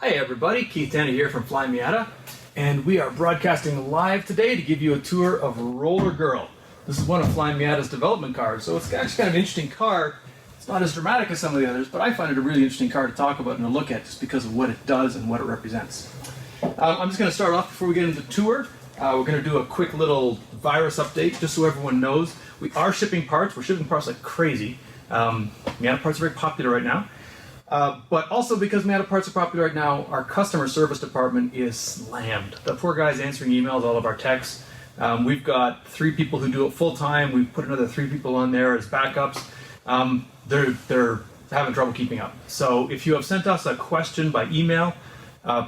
Hi everybody, Keith Tanner here from Flyin Miata, and we are broadcasting live today to give you a tour of Rollergirl. This is one of Flyin Miata's development cars, so it's actually kind of an interesting car. It's not as dramatic as some of the others, but I find it a really interesting car to talk about and to look at just because of what it does and what it represents. I'm just going to start off before we get into the tour. We're going to do a quick little virus update just so everyone knows. We are shipping parts. We're shipping parts like crazy. Miata parts are very popular right now. But also because Miata parts are popular right now, our customer service department is slammed. The poor guy's answering emails, all of our texts. We've got 3 people who do it full time. We've put another 3 people on there as backups. They're having trouble keeping up. So if you have sent us a question by email,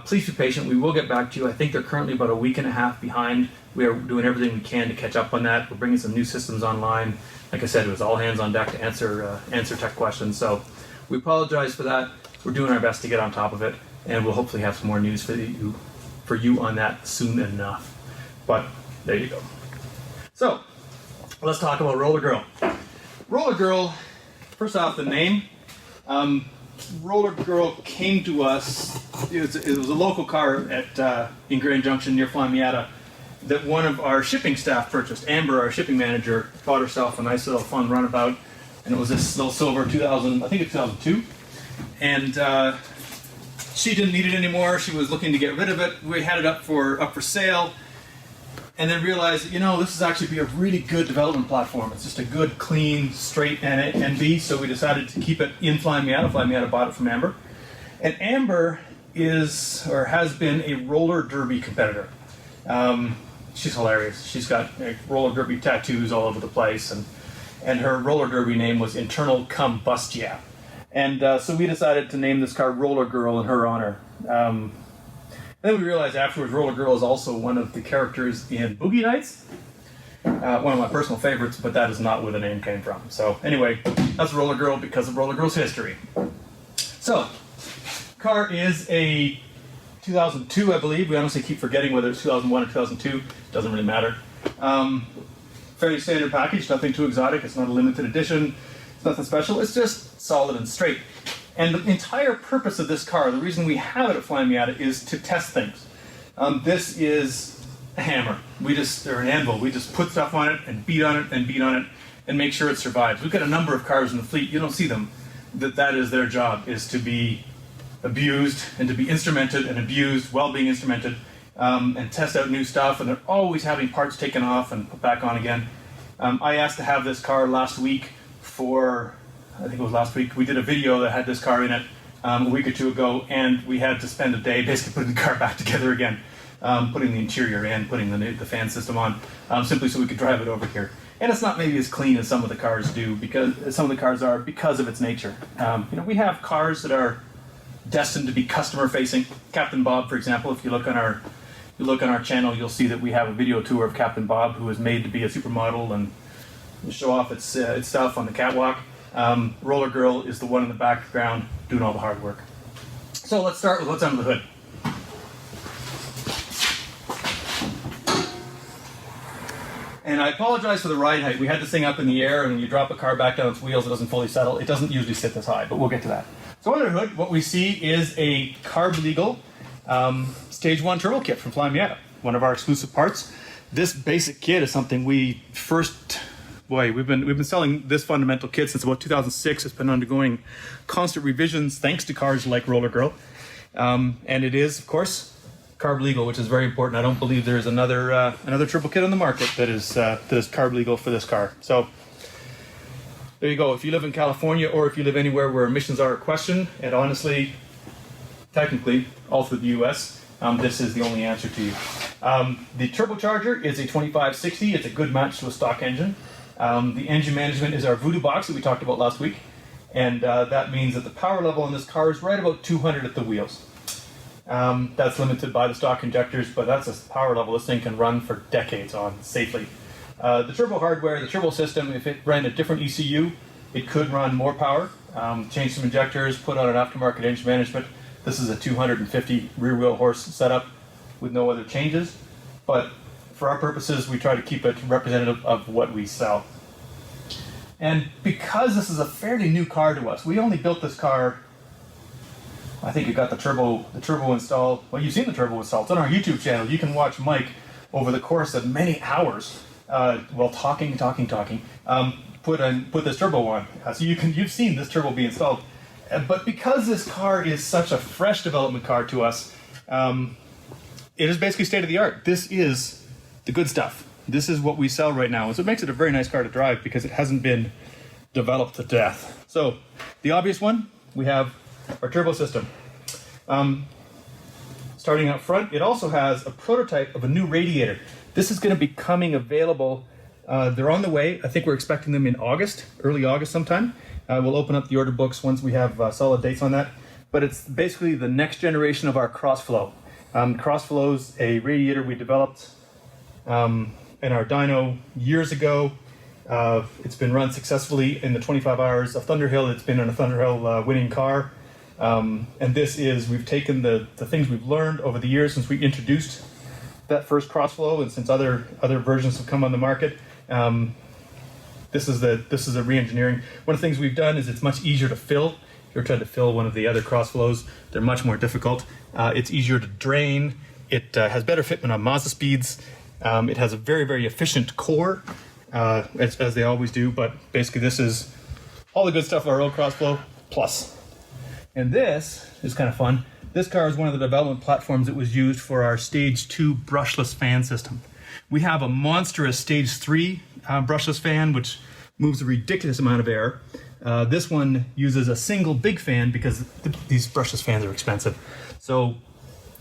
please be patient. We will get back to you. I think they're currently about a week and a half behind. We are doing everything we can to catch up on that. We're bringing some new systems online. Like I said, it was all hands on deck to answer tech questions. So we apologize for that. We're doing our best to get on top of it, and we'll hopefully have some more news for you on that soon enough. But there you go. So let's talk about Rollergirl. Rollergirl, first off, the name. Rollergirl came to us. It was a local car at in Grand Junction near Flyin Miata that one of our shipping staff purchased. Amber, our shipping manager, bought herself a nice little fun runabout. And it was this little silver 2000, I think it's 2002. And she didn't need it anymore. She was looking to get rid of it. We had it up for sale. And then realized, this is actually be a really good development platform. It's just a good, clean, straight NV. So we decided to keep it in Flyin Miata. Flyin Miata bought it from Amber. And Amber is, or has been, a roller derby competitor. She's hilarious. She's got roller derby tattoos all over the place. And her roller derby name was Internal Combustia. And so we decided to name this car Rollergirl in her honor. And then we realized afterwards Rollergirl is also one of the characters in Boogie Nights. One of my personal favorites, but that is not where the name came from. So anyway, that's Rollergirl because of Rollergirl's history. So, car is a 2002, I believe. We honestly keep forgetting whether it's 2001 or 2002. Doesn't really matter. Fairly standard package, nothing too exotic. It's not a limited edition. It's nothing special. It's just solid and straight. And the entire purpose of this car, the reason we have it at Flyin Miata, is to test things. This is a hammer. Or an anvil. We just put stuff on it and beat on it and beat on it and make sure it survives. We've got a number of cars in the fleet. You don't see them. That is their job, is to be abused and to be instrumented and abused while being instrumented. And test out new stuff, and they're always having parts taken off and put back on again. I asked to have this car last week I think it was last week, we did a video that had this car in it a week or 2 ago, and we had to spend a day basically putting the car back together again, putting the interior in, putting the fan system on, simply so we could drive it over here. And it's not maybe as clean as some of the cars do, because some of the cars are, because of its nature. We have cars that are destined to be customer facing. Captain Bob, for example, if you look on our channel, you'll see that we have a video tour of Captain Bob, who is made to be a supermodel and show off its stuff on the catwalk. Rollergirl is the one in the background doing all the hard work. So let's start with what's under the hood. And I apologize for the ride height. We had this thing up in the air, and when you drop a car back down its wheels, it doesn't fully settle. It doesn't usually sit this high, but we'll get to that. So under the hood, what we see is a CARB legal Stage 1 turbo kit from Flyin Miata, one of our exclusive parts. This basic kit is something we've been selling this fundamental kit since about 2006. It's been undergoing constant revisions thanks to cars like Rollergirl. And it is, of course, CARB legal, which is very important. I don't believe there's another turbo kit on the market that is CARB legal for this car. So there you go. If you live in California or if you live anywhere where emissions are a question, and honestly, technically, all through the US, this is the only answer to you. The turbocharger is a 2560. It's a good match to a stock engine. The engine management is our Voodoo box that we talked about last week. And that means that the power level on this car is right about 200 at the wheels. That's limited by the stock injectors, but that's a power level this thing can run for decades on safely. The turbo hardware, the turbo system, if it ran a different ECU, it could run more power. Change some injectors, put on an aftermarket engine management. This is a 250 rear wheel horse setup with no other changes. But for our purposes, we try to keep it representative of what we sell. And because this is a fairly new car to us, we only built this car I think it got the turbo installed. Well, you've seen the turbo installed. It's on our YouTube channel. You can watch Mike over the course of many hours, while talking, put this turbo on. So you've seen this turbo be installed. But because this car is such a fresh development car to us, it is basically state of the art. This is the good stuff. This is what we sell right now. So it makes it a very nice car to drive because it hasn't been developed to death. So the obvious one, we have our turbo system. Starting out front, it also has a prototype of a new radiator. This is going to be coming available. They're on the way. I think we're expecting them in August, early August sometime. We'll open up the order books once we have solid dates on that. But it's basically the next generation of our Crossflow. Crossflow's a radiator we developed in our dyno years ago. It's been run successfully in the 25 hours of Thunderhill. It's been in a Thunderhill winning car. And we've taken the things we've learned over the years since we introduced that first Crossflow and since other versions have come on the market. This is a re-engineering. One of the things we've done is it's much easier to fill. If you're trying to fill one of the other Crossflows, they're much more difficult. It's easier to drain. It has better fitment on Mazda speeds. It has a very, very efficient core, as they always do. But basically, this is all the good stuff of our old Crossflow plus. And this is kind of fun. This car is one of the development platforms that was used for our Stage 2 brushless fan system. We have a monstrous Stage 3 brushless fan, which moves a ridiculous amount of air. This one uses a single big fan because these brushless fans are expensive. So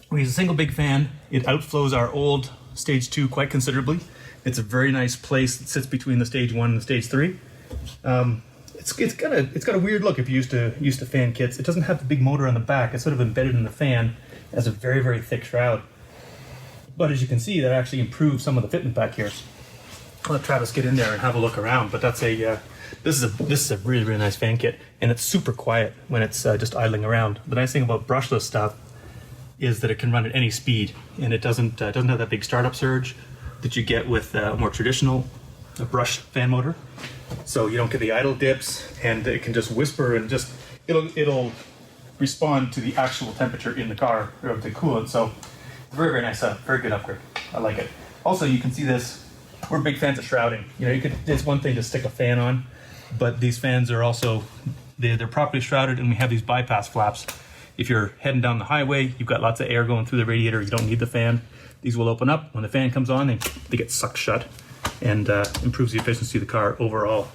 we use a single big fan. It outflows our old Stage 2 quite considerably. It's a very nice place that sits between the Stage 1 and the Stage 3. It's got a weird look if you're used to fan kits. It doesn't have the big motor on the back. It's sort of embedded in the fan as a very, very thick shroud. But as you can see, that actually improves some of the fitment back here. I'll let Travis get in there and have a look around. But that's this is a really, really nice fan kit, and it's super quiet when it's just idling around. The nice thing about brushless stuff is that it can run at any speed, and it doesn't have that big startup surge that you get with a more traditional brush fan motor. So you don't get the idle dips, and it can just whisper and just it'll respond to the actual temperature in the car or the coolant. So it's a very, very nice setup, very good upgrade. I like it. Also, you can see this. We're big fans of shrouding. It's one thing to stick a fan on, but these fans are also they're properly shrouded, and we have these bypass flaps. If you're heading down the highway, you've got lots of air going through the radiator. You don't need the fan. These will open up when the fan comes on. They get sucked shut, and improves the efficiency of the car overall.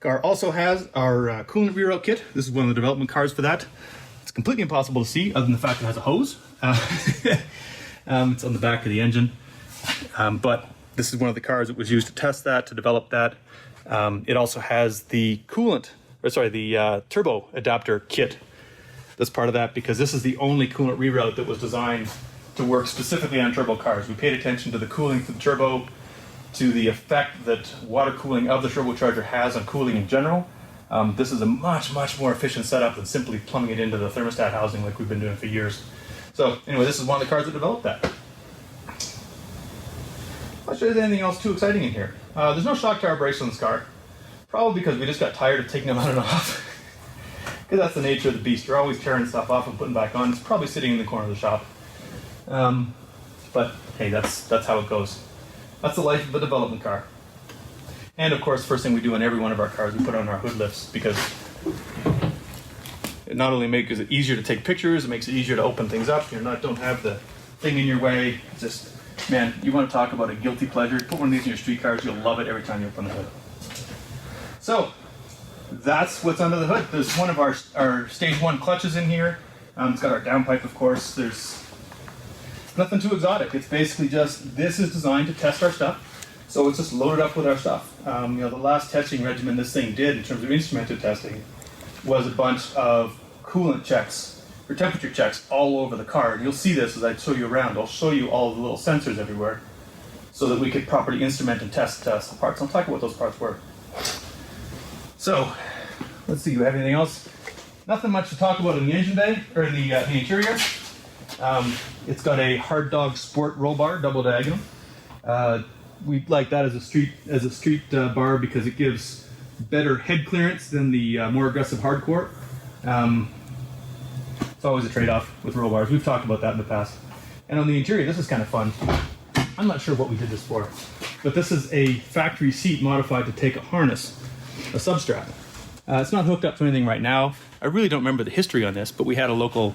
Car also has our Coolant Reroute kit. This is one of the development cars for that. It's completely impossible to see other than the fact it has a hose. It's on the back of the engine. But this is one of the cars that was used to test that, to develop that. It also has the turbo adapter kit that's part of that, because this is the only Coolant Reroute that was designed to work specifically on turbo cars. We paid attention to the cooling for the turbo, to the effect that water cooling of the turbocharger has on cooling in general. This is a much, much more efficient setup than simply plumbing it into the thermostat housing like we've been doing for years. So anyway, this is one of the cars that developed that. I'm not sure there's anything else too exciting in here. There's no shock tower brakes on this car. Probably because we just got tired of taking them on and off. Because that's the nature of the beast. You're always tearing stuff off and putting back on. It's probably sitting in the corner of the shop. But hey, that's how it goes. That's the life of a development car. And of course, first thing we do on every one of our cars, we put on our hood lifts, because it not only makes it easier to take pictures, it makes it easier to open things up. Don't have the thing in your way. It's just, man, you want to talk about a guilty pleasure? Put one of these in your street cars. You'll love it every time you open the hood. So that's what's under the hood. There's one of our Stage 1 clutches in here. It's got our downpipe, of course. There's nothing too exotic. It's basically just, this is designed to test our stuff. So it's just loaded up with our stuff. The last testing regimen this thing did in terms of instrumented testing was a bunch of coolant checks or temperature checks all over the car. And you'll see this as I show you around. I'll show you all the little sensors everywhere so that we could properly instrument and test the parts. I'll talk about what those parts were. So, let's see, do we have anything else? Nothing much to talk about in the engine bay, or in the interior. It's got a Hard Dog Sport roll bar, double diagonal. We like that as a street bar because it gives better head clearance than the more aggressive Hardcore. It's always a trade-off with roll bars. We've talked about that in the past. And on the interior, this is kind of fun. I'm not sure what we did this for, but this is a factory seat modified to take a harness, a substrap. It's not hooked up to anything right now. I really don't remember the history on this, but we had a local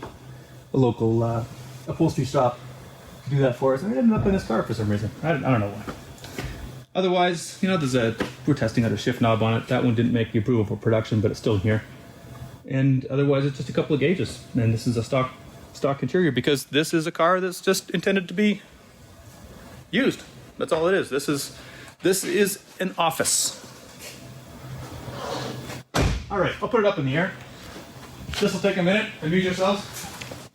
upholstery shop do that for us, and it ended up in this car for some reason. I don't know why. Otherwise, you know, we're testing out a shift knob on it. That one didn't make the approval for production, but it's still here. And otherwise, it's just a couple of gauges. And this is a stock interior because this is a car that's just intended to be used. That's all it is. This is an office. All right, I'll put it up in the air. This will take a minute. Amuse yourselves.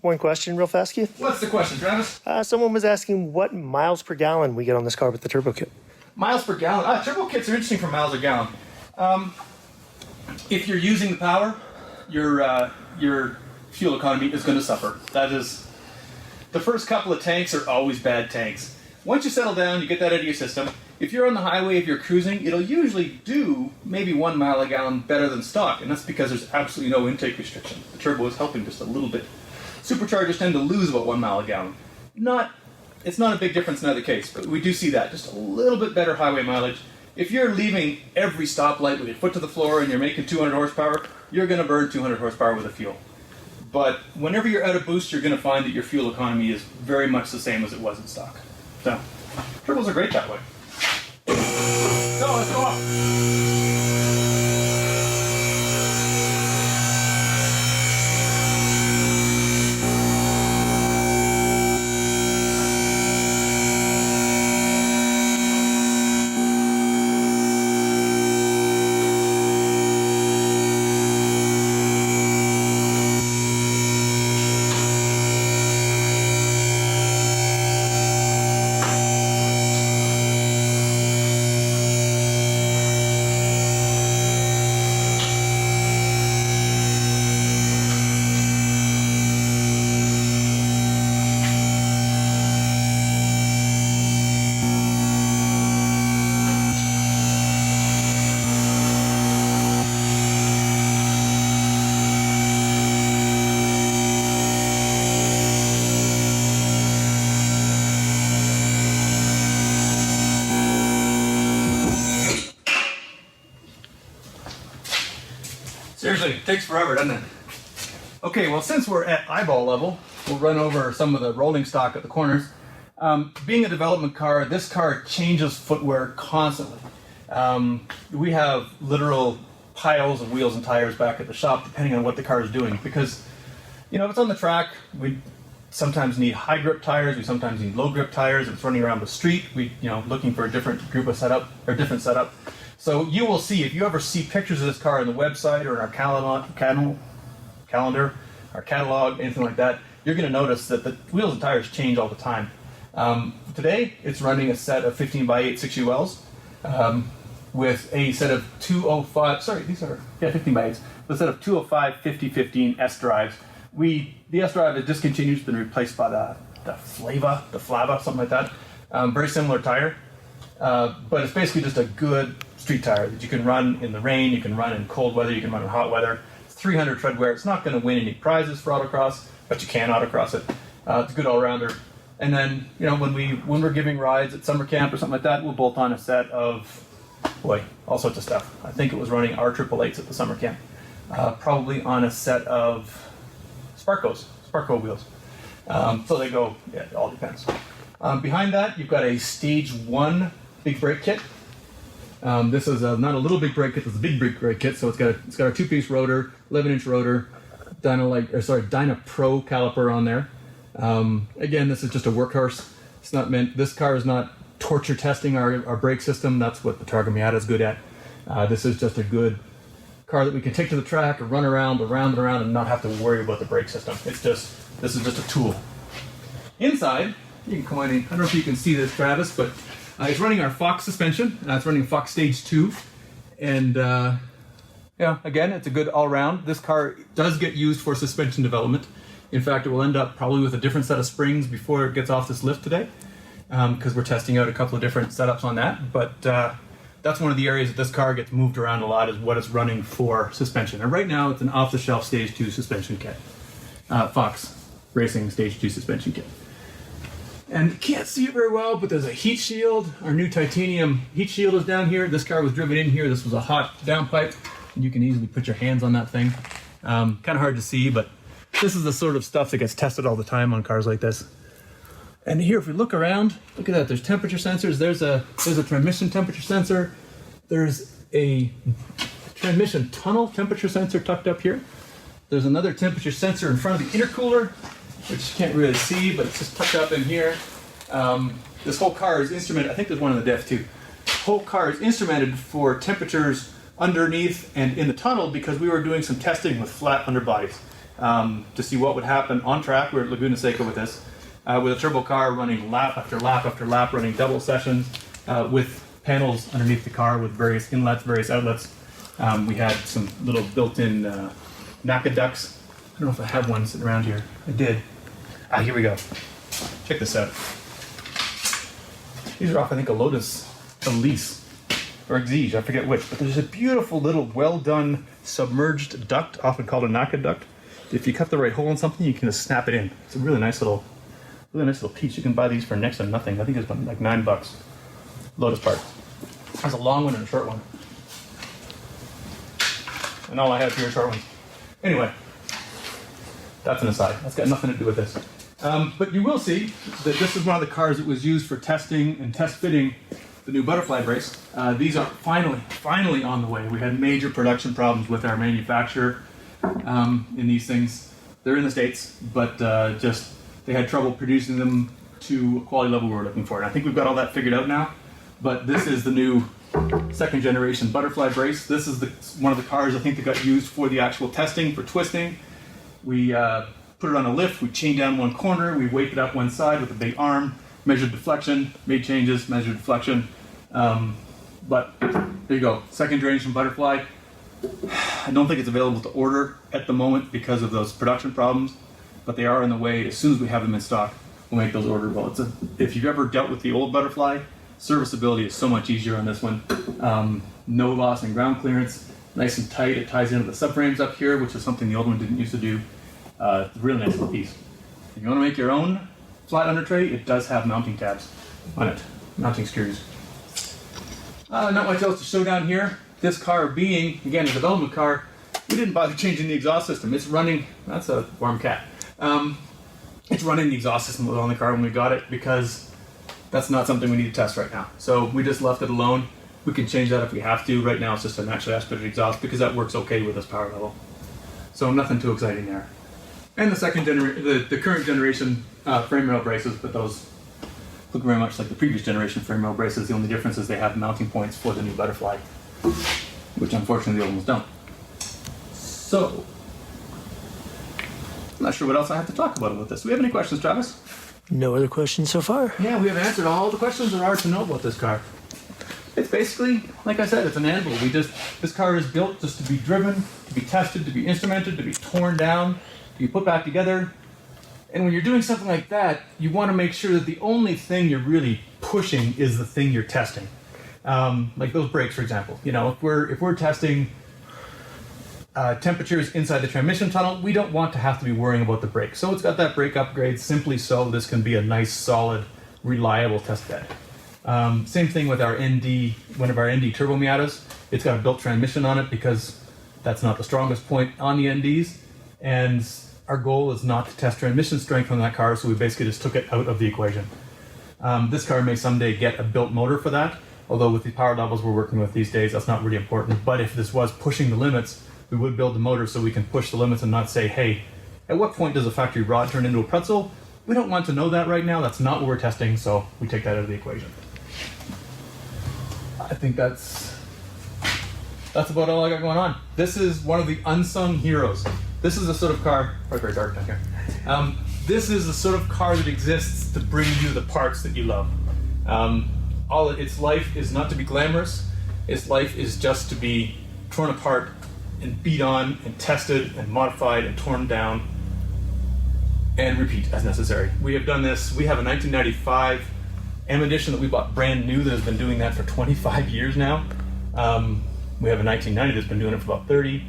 One question real fast, Keith. What's the question, Travis? Someone was asking what miles per gallon we get on this car with the turbo kit. Miles per gallon. Turbo kits are interesting for miles per gallon. If you're using the power, your fuel economy is going to suffer. That is, the first couple of tanks are always bad tanks. Once you settle down, you get that out of your system. If you're on the highway, if you're cruising, it'll usually do maybe 1 mile a gallon better than stock, and that's because there's absolutely no intake restriction. The turbo is helping just a little bit. Superchargers tend to lose about 1 mile a gallon. It's not a big difference in either case, but we do see that. Just a little bit better highway mileage. If you're leaving every stoplight with your foot to the floor and you're making 200 horsepower, you're going to burn 200 horsepower with the fuel. But whenever you're out of boost, you're going to find that your fuel economy is very much the same as it was in stock. So, turbos are great that way. So, let's go up. Seriously, it takes forever, doesn't it? Okay, well, since we're at eyeball level, we'll run over some of the rolling stock at the corners. Being a development car, this car changes footwear constantly. We have literal piles of wheels and tires back at the shop, depending on what the car is doing. Because, you know, if it's on the track, we sometimes need high grip tires, we sometimes need low grip tires. If it's running around the street, looking for a different group of setup, or different setup. So you will see, if you ever see pictures of this car on the website or in our calendar, our catalog, anything like that, you're going to notice that the wheels and tires change all the time. Today, it's running a set of 15x8 6ULs with a set of 205, 15x8s, the set of 205 5015 S drives. The S drive is discontinued, it's been replaced by the Flava, something like that. Very similar tire, but it's basically just a good street tire that you can run in the rain, you can run in cold weather, you can run in hot weather. It's 300 tread wear. It's not going to win any prizes for autocross, but you can autocross it. It's a good all-rounder. And then, when we're giving rides at summer camp or something like that, we'll bolt on a set of, all sorts of stuff. I think it was running R888s at the summer camp. Probably on a set of Sparco wheels. So they go, it all depends. Behind that, you've got a stage 1 big brake kit. This is not a little big brake kit, it's a big brake kit, so it's got a 2-piece rotor, 11-inch rotor, Dyna Pro caliper on there. Again, this is just a workhorse. It's not meant, this car is not torture testing our brake system. That's what the Targa Miata is good at. This is just a good car that we can take to the track or run around and not have to worry about the brake system. This is just a tool. Inside, you can come on in. I don't know if you can see this, Travis, but it's running our Fox suspension. It's running Fox Stage 2. And again, it's a good all-round. This car does get used for suspension development. In fact, it will end up probably with a different set of springs before it gets off this lift today, because we're testing out a couple of different setups on that. But that's one of the areas that this car gets moved around a lot, is what it's running for suspension. And right now, it's an off-the-shelf Stage 2 suspension kit. Fox Racing Stage 2 suspension kit. And you can't see it very well, but there's a heat shield. Our new titanium heat shield is down here. This car was driven in here. This was a hot downpipe, and you can easily put your hands on that thing. Kind of hard to see, but this is the sort of stuff that gets tested all the time on cars like this. And here, if we look around, look at that. There's temperature sensors. There's a transmission temperature sensor. There's a transmission tunnel temperature sensor tucked up here. There's another temperature sensor in front of the intercooler, which you can't really see, but it's just tucked up in here. This whole car is instrumented. I think there's one in the diff too. The whole car is instrumented for temperatures underneath and in the tunnel because we were doing some testing with flat underbodies to see what would happen on track. We're at Laguna Seca with this, with a turbo car running lap after lap after lap, running double sessions with panels underneath the car with various inlets, various outlets. We had some little built-in NACA ducts. I don't know if I have one sitting around here. I did. Here we go. Check this out. These are off, I think, a Lotus Elise or Exige, I forget which, but there's a beautiful little well-done submerged duct, often called a NACA duct. If you cut the right hole in something, you can just snap it in. It's a really nice little piece. You can buy these for next to nothing. I think it's like $9. Lotus part. There's a long one and a short one. And all I have here are short ones. Anyway, that's an aside. That's got nothing to do with this. But you will see that this is one of the cars that was used for testing and test fitting the new butterfly brakes. These are finally on the way. We had major production problems with our manufacturer in these things. They're in the States, but just they had trouble producing them to a quality level we were looking for. And I think we've got all that figured out now. But this is the new second generation butterfly brace. This is one of the cars I think that got used for the actual testing for twisting. We put it on a lift, we chained down one corner, we weighted it up one side with a big arm, measured deflection, made changes, measured deflection. But there you go, second generation butterfly. I don't think it's available to order at the moment because of those production problems, but they are on the way. As soon as we have them in stock, we'll make those orderable. If you've ever dealt with the old butterfly, serviceability is so much easier on this one. No loss in ground clearance, nice and tight. It ties into the subframes up here, which is something the old one didn't used to do. It's a really nice little piece. If you want to make your own flat under tray, it does have mounting tabs on it, mounting screws. Not much else to show down here. This car being, again, a development car, we didn't bother changing the exhaust system. It's running, that's a warm cat. It's running the exhaust system on the car when we got it because that's not something we need to test right now. So we just left it alone. We can change that if we have to. Right now it's just a naturally aspirated exhaust because that works okay with this power level. So nothing too exciting there. And the current generation frame rail braces, but those look very much like the previous generation frame rail braces. The only difference is they have mounting points for the new butterfly, which unfortunately the old ones don't. So, I'm not sure what else I have to talk about this. Do we have any questions, Travis? No other questions so far. Yeah, we have answered all the questions there are to know about this car. It's basically, like I said, it's an anvil. This car is built just to be driven, to be tested, to be instrumented, to be torn down, to be put back together. And when you're doing something like that, you want to make sure that the only thing you're really pushing is the thing you're testing. Like those brakes, for example. You know, if we're testing temperatures inside the transmission tunnel, we don't want to have to be worrying about the brake. So it's got that brake upgrade simply so this can be a nice, solid, reliable test bed. Same thing with our ND, one of our ND Turbo Miatas. It's got a built transmission on it because that's not the strongest point on the NDs. And our goal is not to test transmission strength on that car, so we basically just took it out of the equation. This car may someday get a built motor for that, although with the power levels we're working with these days, that's not really important. But if this was pushing the limits, we would build the motor so we can push the limits and not say, hey, at what point does a factory rod turn into a pretzel? We don't want to know that right now. That's not what we're testing, so we take that out of the equation. I think that's about all I got going on. This is one of the unsung heroes. This is the sort of car, probably very dark down here. This is the sort of car that exists to bring you the parts that you love. Its life is not to be glamorous. Its life is just to be torn apart and beat on and tested and modified and torn down and repeat as necessary. We have done this. We have a 1995 M edition that we bought brand new that has been doing that for 25 years now. We have a 1990 that's been doing it for about 30.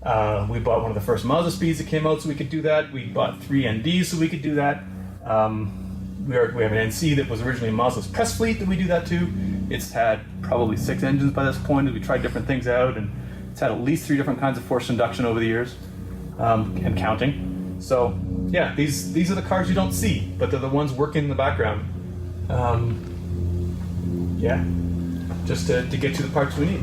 We bought one of the first Mazda speeds that came out so we could do that. We bought 3 NDs so we could do that. We have an NC that was originally Mazda's press fleet that we do that to. It's had probably 6 engines by this point as we tried different things out, and it's had at least 3 different kinds of forced induction over the years, and counting. So yeah, these are the cars you don't see, but they're the ones working in the background. Yeah, just to get to the parts we need.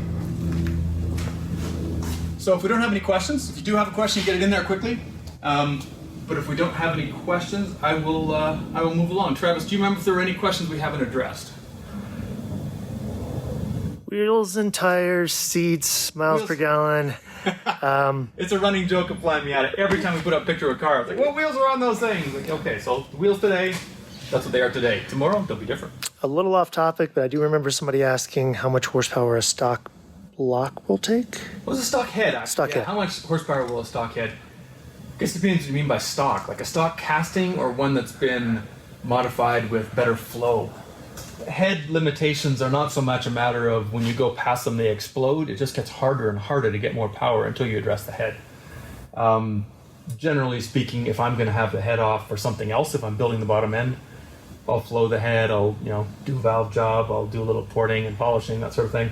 So if we don't have any questions, if you do have a question, get it in there quickly. But if we don't have any questions, I will move along. Travis, do you remember if there were any questions we haven't addressed? Wheels and tires, seats, miles per gallon. It's a running joke of Flyin Miata. Every time we put up a picture of a car, it's like, what wheels are on those things? Like, okay, so the wheels today, that's what they are today. Tomorrow, they'll be different. A little off topic, but I do remember somebody asking how much horsepower a stock block will take. What was a stock head? Actually? Stock head. How much horsepower will a stock head? I guess it depends what you mean by stock. Like a stock casting or one that's been modified with better flow. Head limitations are not so much a matter of when you go past them they explode. It just gets harder and harder to get more power until you address the head. Generally speaking, if I'm going to have the head off for something else, if I'm building the bottom end, I'll flow the head, I'll do a valve job, I'll do a little porting and polishing, that sort of thing.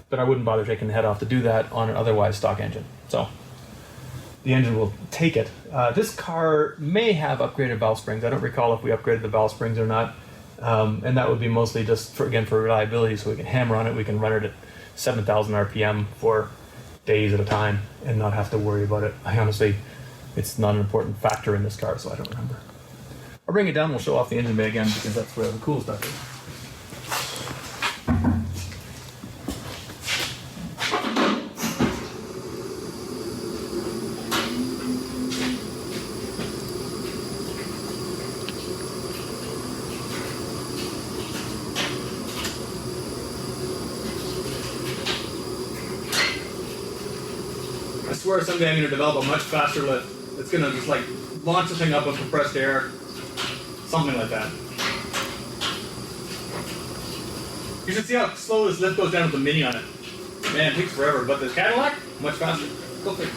But I wouldn't bother taking the head off to do that on an otherwise stock engine. So the engine will take it. This car may have upgraded valve springs. I don't recall if we upgraded the valve springs or not. And that would be mostly just for reliability, so we can hammer on it. We can run it at 7,000 RPM for days at a time and not have to worry about it. It's not an important factor in this car, so I don't remember. I'll bring it down and we'll show off the engine bay again because that's where the cool stuff is. I swear someday I'm going to develop a much faster lift. It's going to just like launch the thing up with compressed air. Something like that. You should see how slow this lift goes down with the Mini on it. Man, it takes forever, but the Cadillac, much faster. Go figure.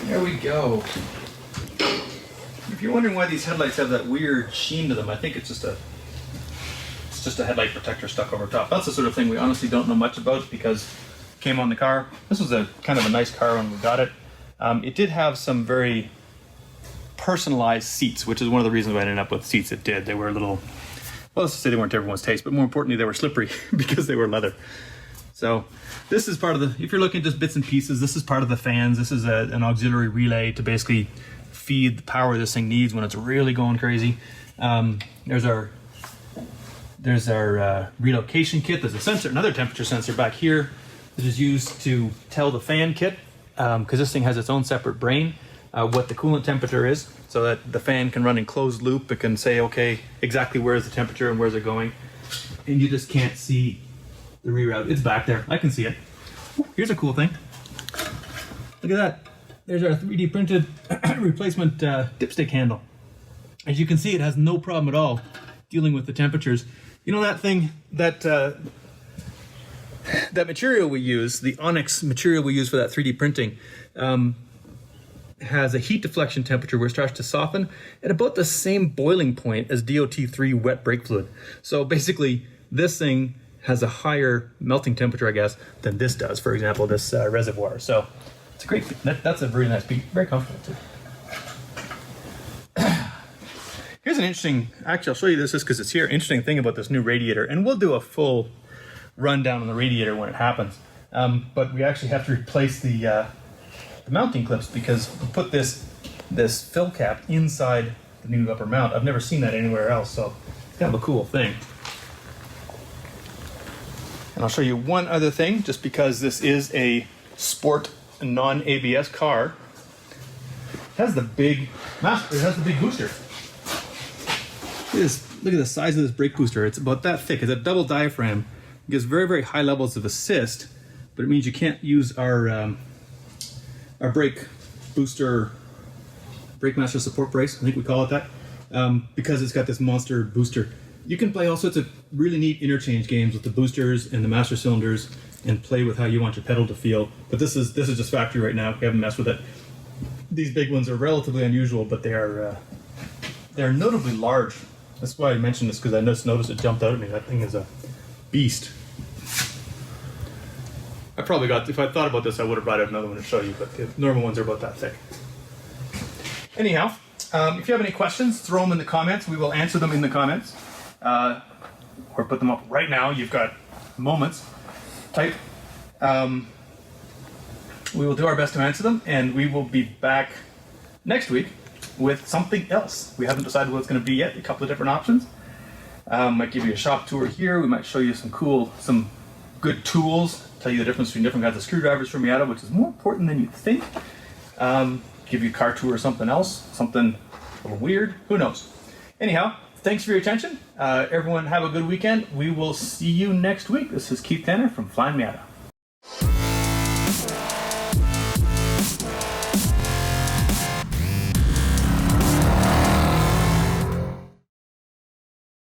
There we go. If you're wondering why these headlights have that weird sheen to them, I think it's just a headlight protector stuck over top. That's the sort of thing we honestly don't know much about because it came on the car. This was a kind of a nice car when we got it. It did have some very personalized seats, which is one of the reasons why I ended up with seats it did. They were a little, well, let's just say they weren't to everyone's taste, but more importantly, they were slippery because they were leather. So this is part of the, if you're looking at just bits and pieces, this is part of the fans. This is an auxiliary relay to basically feed the power this thing needs when it's really going crazy. There's our relocation kit. There's a sensor, another temperature sensor back here that is used to tell the fan kit, because this thing has its own separate brain, what the coolant temperature is, so that the fan can run in closed loop. It can say, okay, exactly where's the temperature and where's it going. And you just can't see the reroute. It's back there. I can see it. Here's a cool thing. Look at that. There's our 3D printed replacement dipstick handle. As you can see, it has no problem at all dealing with the temperatures. You know that thing, that material we use, the onyx material we use for that 3D printing, has a heat deflection temperature where it starts to soften at about the same boiling point as DOT3 wet brake fluid. So basically, this thing has a higher melting temperature, I guess, than this does, for example, this reservoir. So it's a great, that's a very nice beat, very comfortable too. Here's an interesting, actually I'll show you this just because it's here, interesting thing about this new radiator, and we'll do a full rundown on the radiator when it happens. But we actually have to replace the mounting clips because we put this fill cap inside the new upper mount. I've never seen that anywhere else, so it's kind of a cool thing. And I'll show you one other thing, just because this is a sport non-ABS car. It has the big booster. This look at the size of this brake booster. It's about that thick. It's a double diaphragm. It gives very, very high levels of assist, but it means you can't use our brake booster, brake master support brace, I think we call it that, because it's got this monster booster. You can play all sorts of really neat interchange games with the boosters and the master cylinders and play with how you want your pedal to feel. But this is just factory right now. We haven't messed with it. These big ones are relatively unusual, but they're notably large. That's why I mentioned this, because I just noticed it jumped out at me. That thing is a beast. I probably got, if I thought about this, I would have brought out another one to show you, but the normal ones are about that thick. Anyhow, if you have any questions, throw them in the comments. We will answer them in the comments. Or put them up right now. You've got moments. Type. We will do our best to answer them, and we will be back next week with something else. We haven't decided what it's going to be yet. A couple of different options. Might give you a shop tour here. We might show you some good tools. Tell you the difference between different kinds of screwdrivers from Miata, which is more important than you think. Give you a car tour or something else. Something a little weird. Who knows? Anyhow, thanks for your attention. Everyone have a good weekend. We will see you next week. This is Keith Tanner from Flyin Miata.